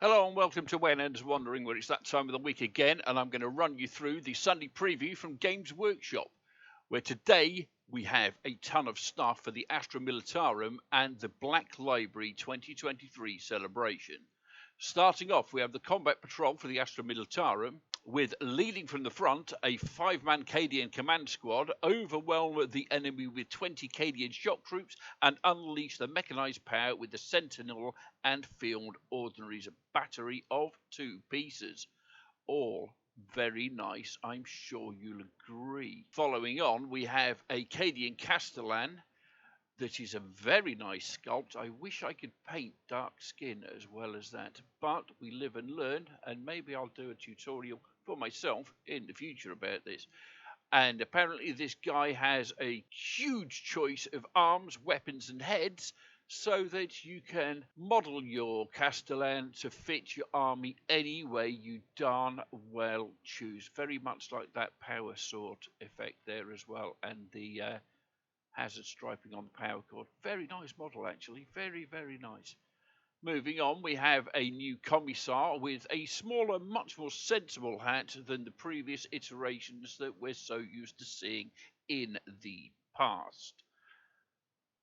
Hello and welcome to Waylander's Wondering, where it's that time of the week again, and I'm going to run you through the Sunday preview from Games Workshop, where today we have a ton of stuff for the Astra Militarum and the Black Library 2023 celebration. Starting off, we have the Combat Patrol for the Astra Militarum, with leading from the front a 5-man Cadian command squad, overwhelm the enemy with 20 Cadian shock troops, and unleash the mechanised power with the Sentinel and Field Ordinaries, a battery of 2 pieces. All very nice, I'm sure you'll agree. Following on, we have a Cadian Castellan. That is a very nice sculpt. I wish I could paint dark skin as well as that, but we live and learn, and maybe I'll do a tutorial for myself in the future about this. And apparently this guy has a huge choice of arms, weapons and heads, so that you can model your Castellan to fit your army any way you darn well choose. Very much like that power sword effect there as well, and the hazard striping on the power cord. Very nice model, actually. Very, very nice. Moving on, we have a new Commissar with a smaller, much more sensible hat than the previous iterations that we're so used to seeing in the past.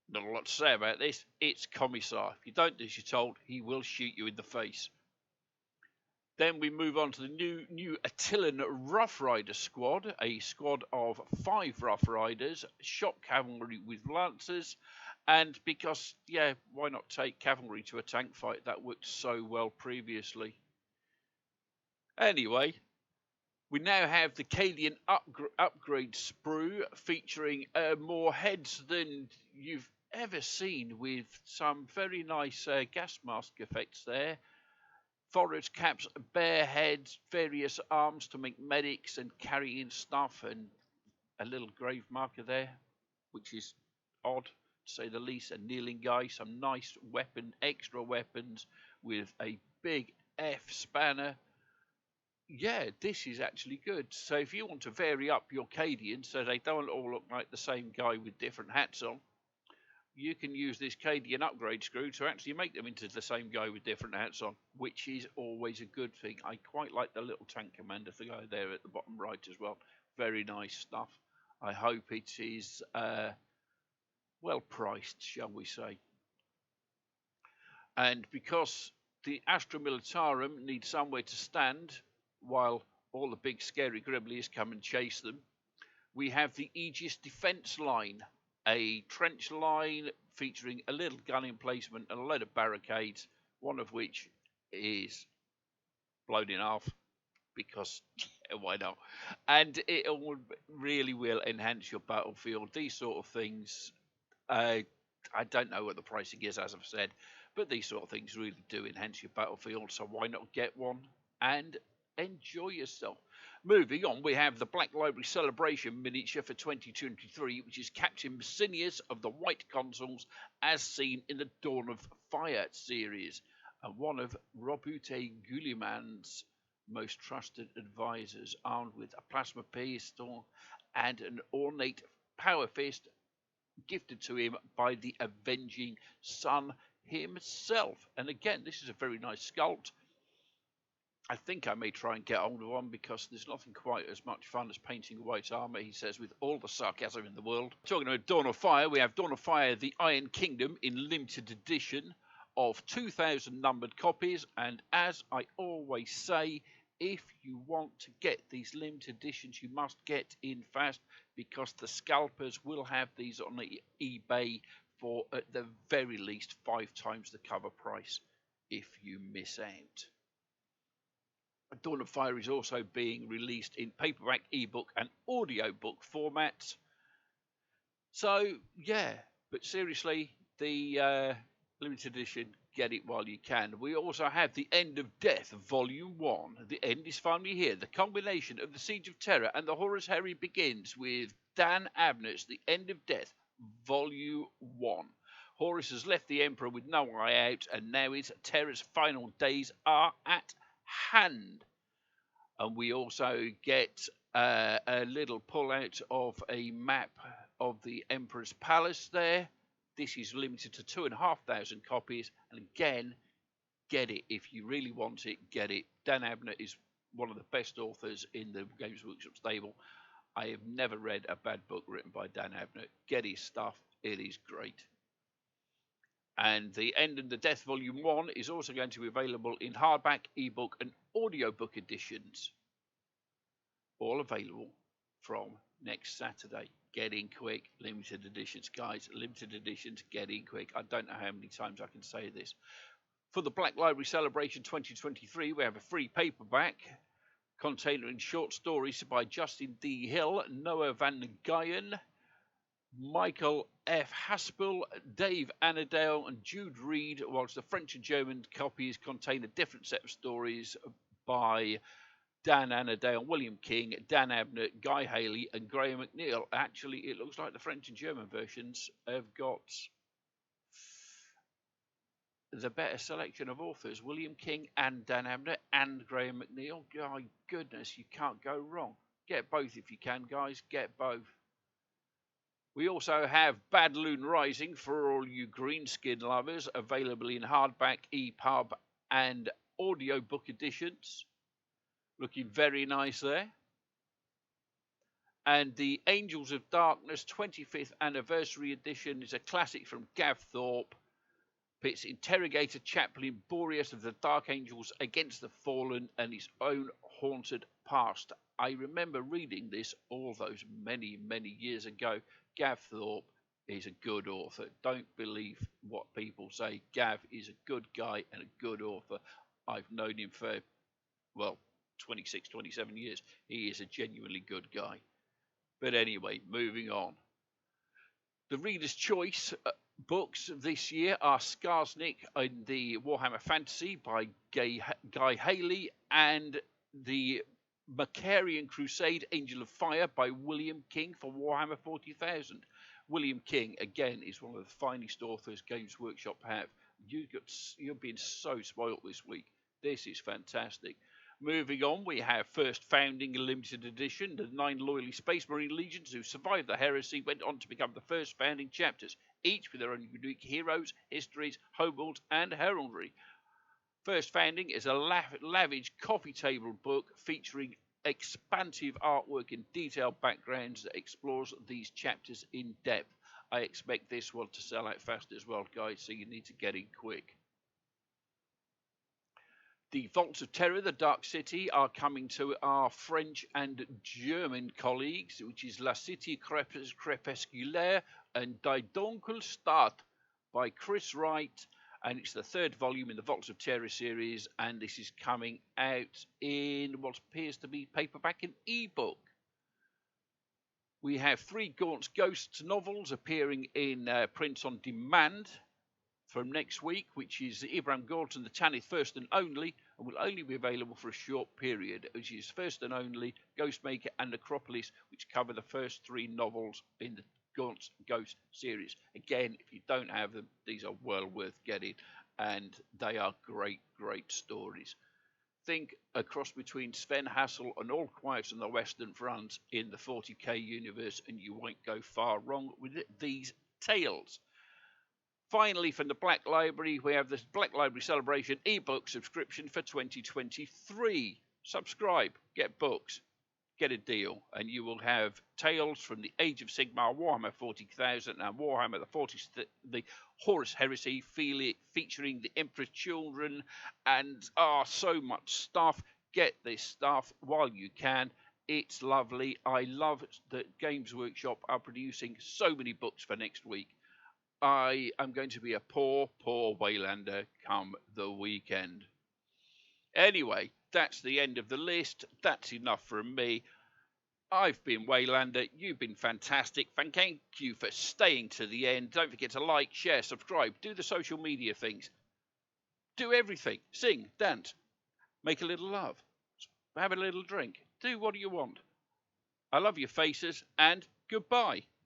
Not a lot to say about this. It's Commissar. If you don't do as you're told, he will shoot you in the face. Then we move on to the new Attilan Rough Rider squad, a squad of 5 Rough Riders, shock cavalry with lancers, and because, yeah, why not take cavalry to a tank fight? That worked so well previously. Anyway, we now have the Cadian upgrade sprue, featuring more heads than you've ever seen, with some very nice gas mask effects there. Forage caps, bare heads, various arms to make medics and carrying stuff, and a little grave marker there, which is odd to say the least. A kneeling guy, some nice extra weapons with a big F spanner. Yeah, this is actually good. So if you want to vary up your Cadians so they don't all look like the same guy with different hats on, you can use this Cadian upgrade screw to actually make them into the same guy with different hats on, which is always a good thing. I quite like the little tank commander guy there at the bottom right as well. Very nice stuff. I hope it is well priced, shall we say. And because the Astra Militarum needs somewhere to stand while all the big scary gribblies come and chase them, we have the Aegis Defence Line, a trench line featuring a little gun emplacement and a load of barricades, one of which is blown in half because why not? And it really will enhance your battlefield. These sort of things, I don't know what the pricing is, as I've said, but these sort of things really do enhance your battlefield, so why not get one and enjoy yourself? Moving on, we have the Black Library Celebration miniature for 2023, which is Captain Messinius of the White Consuls, as seen in the Dawn of Fire series, and one of Robute Guilliman's most trusted advisors, armed with a plasma pistol and an ornate power fist gifted to him by the Avenging Sun himself. And again, this is a very nice sculpt. I think I may try and get hold of one because there's nothing quite as much fun as painting white armour, he says, with all the sarcasm in the world. Talking about Dawn of Fire, we have Dawn of Fire, the Iron Kingdom in limited edition of 2,000 numbered copies. And as I always say, if you want to get these limited editions, you must get in fast because the scalpers will have these on eBay for at the very least 5 times the cover price if you miss out. Dawn of Fire is also being released in paperback, ebook and audiobook formats. So, yeah, but seriously, the limited edition, get it while you can. We also have The End of Death, Volume 1. The end is finally here. The combination of the Siege of Terror and the Horus Heresy begins with Dan Abnett's The End of Death, Volume 1. Horus has left the Emperor with no eye out, and now his Terror's final days are at hand. And we also get a little pull out of a map of the Emperor's Palace there. This is limited to 2,500 copies, and again, get it. If you really want it, get it. Dan Abnett is one of the best authors in the Games Workshop stable. I have never read a bad book written by Dan Abnett. Get his stuff. It is great. And The End and the Death Volume 1 is also going to be available in hardback, ebook, and audiobook editions. All available from next Saturday. Get in quick. Limited editions, guys. Limited editions. Get in quick. I don't know how many times I can say this. For the Black Library Celebration 2023, we have a free paperback containing short stories by Justin D. Hill, Noah Van Guyen, Michael F. Haspel, Dave Annandale, and Jude Reed, whilst the French and German copies contain a different set of stories by Dan Annandale, William King, Dan Abnett, Guy Haley, and Graham McNeil. Actually, it looks like the French and German versions have got the better selection of authors, William King and Dan Abnett and Graham McNeil. My goodness, you can't go wrong. Get both if you can, guys. Get both. We also have Bad Loon Rising for all you greenskin lovers, available in hardback, EPUB, and audiobook editions. Looking very nice there. And the Angels of Darkness 25th Anniversary Edition is a classic from Gav Thorpe. Pits interrogator chaplain Boreas of the Dark Angels against the fallen and his own haunted past. I remember reading this all those many, many years ago. Gav Thorpe is a good author. Don't believe what people say. Gav is a good guy and a good author. I've known him for, 26, 27 years. He is a genuinely good guy. But anyway, moving on. The Reader's Choice books this year are Skarsnik and the Warhammer Fantasy by Guy Haley and the Macarian Crusade Angel of Fire by William King for Warhammer 40,000. William King, again, is one of the finest authors Games Workshop have. You're being so spoilt this week. This is fantastic. Moving on, we have First Founding Limited Edition. The 9 loyally Space Marine Legions who survived the heresy went on to become the first founding chapters, each with their own unique heroes, histories, homeworlds, and heraldry. First Founding is a lavish coffee table book featuring expansive artwork and detailed backgrounds that explores these chapters in depth. I expect this one to sell out fast as well, guys, so you need to get in quick. The Vaults of Terror, the Dark City, are coming to our French and German colleagues, which is La Cité Crépusculaire and Die Dunkelstadt by Chris Wright. And it's the third volume in the Vaults of Terror series, and this is coming out in what appears to be paperback and ebook. We have 3 Gaunt's Ghosts novels appearing in print on demand from next week, which is Ibrahim Gaunt and the Tanith First and Only, and will only be available for a short period, which is First and Only, Ghostmaker, and Necropolis, which cover the first 3 novels in the Gaunt's Ghost series. Again, if you don't have them, these are well worth getting, and they are great, great stories. Think a cross between Sven Hassel and All Quiet on the Western Front in the 40k universe, and you won't go far wrong with these tales. Finally, from the Black Library, we have the Black Library Celebration ebook subscription for 2023. Subscribe, get books, get a deal, and you will have tales from the Age of Sigmar, Warhammer 40,000, and Warhammer the Horus Heresy, featuring the Emperor's Children, and so much stuff. Get this stuff while you can. It's lovely. I love that Games Workshop are producing so many books for next week. I am going to be a poor, poor Waylander come the weekend. Anyway, that's the end of the list. That's enough from me. I've been Waylander. You've been fantastic. Thank you for staying to the end. Don't forget to like, share, subscribe. Do the social media things. Do everything. Sing, dance, make a little love, have a little drink. Do what you want. I love your faces, and goodbye.